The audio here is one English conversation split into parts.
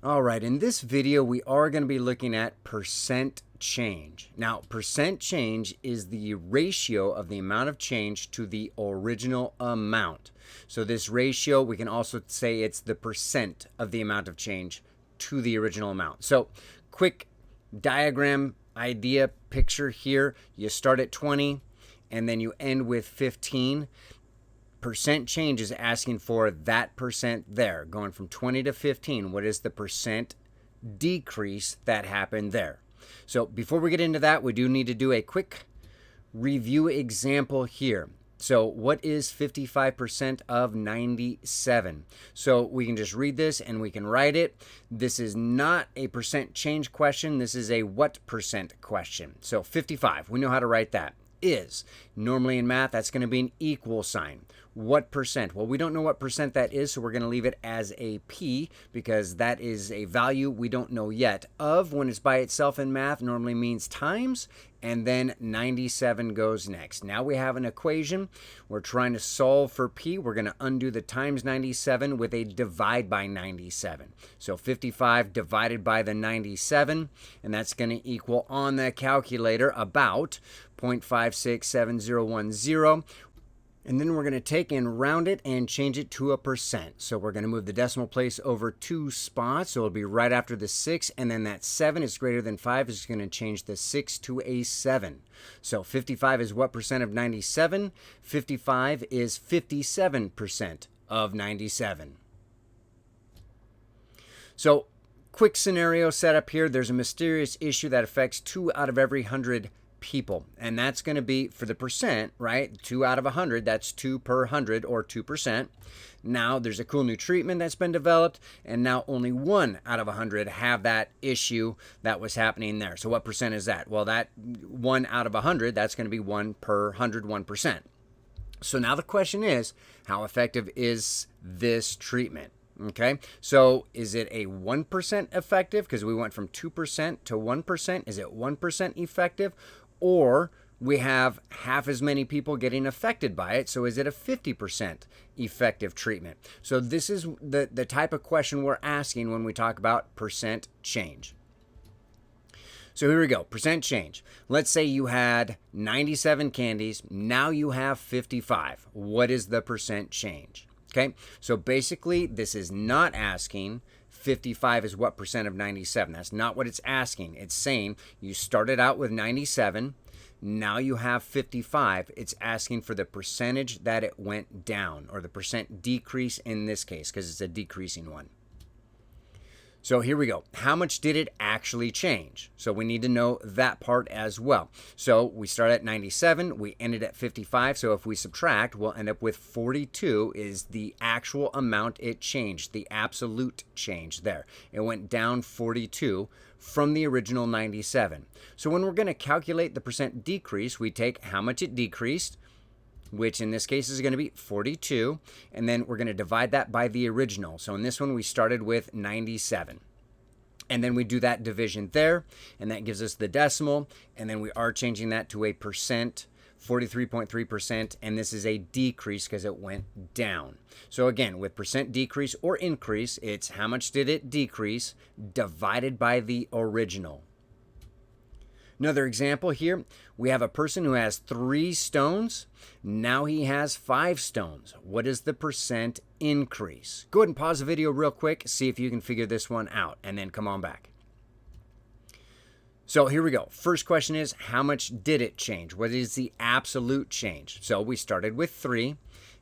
All right, in this video, we are going to be looking at percent change. Now, percent change is the ratio of the amount of change to the original amount. So this ratio, we can also say it's the percent of the amount of change to the original amount. So quick diagram idea picture here. You start at 20 and then you end with 15. Percent change is asking for that percent there, going from 20 to 15. What is the percent decrease that happened there? So before we get into that, we do need to do a quick review example here. So what is 55% of 97? So we can just read this and we can write it. This is not a percent change question. This is a what percent question. So 55, we know how to write that. Is. Normally in math, that's going to be an equal sign. What percent? Well, we don't know what percent that is, so we're going to leave it as a P because that is a value we don't know yet. Of, when it's by itself in math, normally means times, and then 97 goes next. Now we have an equation. We're trying to solve for P. We're going to undo the times 97 with a divide by 97. So 55 divided by the 97, and that's going to equal on the calculator about 0.567010. And then we're going to take and round it and change it to a percent. So we're going to move the decimal place over 2 spots. So it'll be right after the 6. And then that 7 is greater than 5 is going to change the 6 to a 7. So 55 is what percent of 97? 55 is 57% of 97. So quick scenario setup here. There's a mysterious issue that affects 2 out of every 100 people, and that's going to be for the percent, right? 2 out of 100, that's 2 per 100 or 2%. Now there's a cool new treatment that's been developed, and now only 1 out of 100 have that issue that was happening there. So what percent is that? Well, that 1 out of 100, that's going to be 1 per 100, 1%. So now the question is, how effective is this treatment? Okay, so is it a 1% effective? Because we went from 2% to 1%. Is it 1% effective? Or we have half as many people getting affected by it. So is it a 50% effective treatment? So this is the type of question we're asking when we talk about percent change. So here we go, percent change. Let's say you had 97 candies. Now you have 55. What is the percent change? Okay, so basically this is not asking 55 is what percent of 97. That's not what it's asking. It's saying you started out with 97, now you have 55. It's asking for the percentage that it went down, or the percent decrease in this case, because it's a decreasing one. So here we go. How much did it actually change? So we need to know that part as well. So we start at 97, we ended at 55. So if we subtract, we'll end up with 42 is the actual amount it changed, the absolute change there. It went down 42 from the original 97. So when we're going to calculate the percent decrease, we take how much it decreased, which in this case is going to be 42, and then we're going to divide that by the original. So in this one, we started with 97. And then we do that division there, and that gives us the decimal, and then we are changing that to a percent, 43.3%, and this is a decrease because it went down. So again, with percent decrease or increase, it's how much did it decrease divided by the original. Another example here, we have a person who has 3 stones. Now he has 5 stones. What is the percent increase? Go ahead and pause the video real quick, see if you can figure this one out, and then come on back. So here we go. First question is, how much did it change? What is the absolute change? So we started with 3.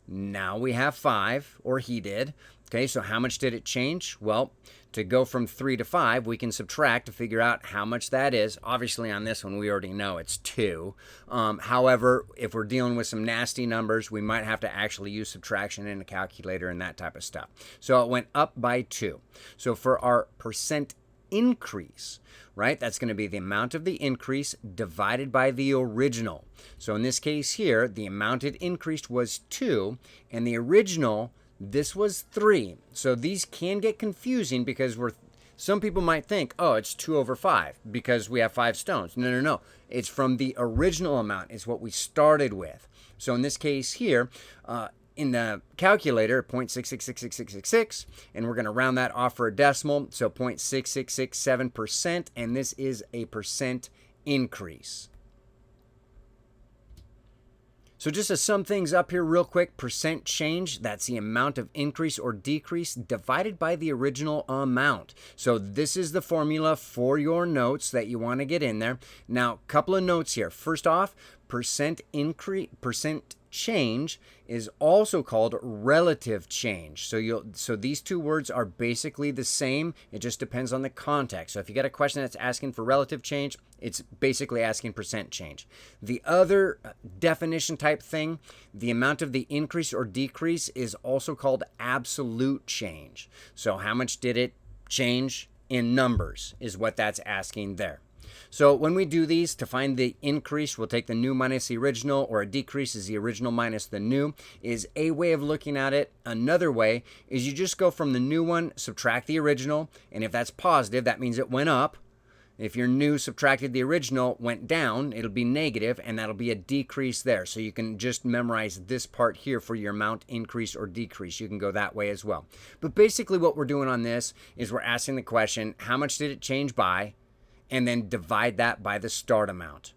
Now we have 5, or he did. Okay, so how much did it change? Well, to go from 3 to 5, we can subtract to figure out how much that is. Obviously, on this one, we already know it's 2. However, if we're dealing with some nasty numbers, we might have to actually use subtraction in a calculator and that type of stuff. So it went up by 2. So for our percent increase, right, that's going to be the amount of the increase divided by the original. So in this case here, the amount it increased was 2, and the original, this was 3. So these can get confusing because some people might think, oh, it's 2 over 5 because we have 5 stones. No. It's from the original amount. It's what we started with. So in this case here, in the calculator, 0.6666666, and we're going to round that off for a decimal, so 0.6667%, and this is a percent increase. So just to sum things up here real quick, percent change, that's the amount of increase or decrease divided by the original amount. So this is the formula for your notes that you want to get in there. Now, a couple of notes here. First off, percent change is also called relative change. So these two words are basically the same. It just depends on the context. So if you get a question that's asking for relative change, it's basically asking percent change. The other definition type thing, the amount of the increase or decrease is also called absolute change. So how much did it change in numbers is what that's asking there. So when we do these, to find the increase, we'll take the new minus the original, or a decrease is the original minus the new, is a way of looking at it. Another way is you just go from the new one, subtract the original, and if that's positive, that means it went up. If your new subtracted the original, went down, it'll be negative, and that'll be a decrease there. So you can just memorize this part here for your amount increase or decrease. You can go that way as well. But basically what we're doing on this is we're asking the question, how much did it change by? And then divide that by the start amount.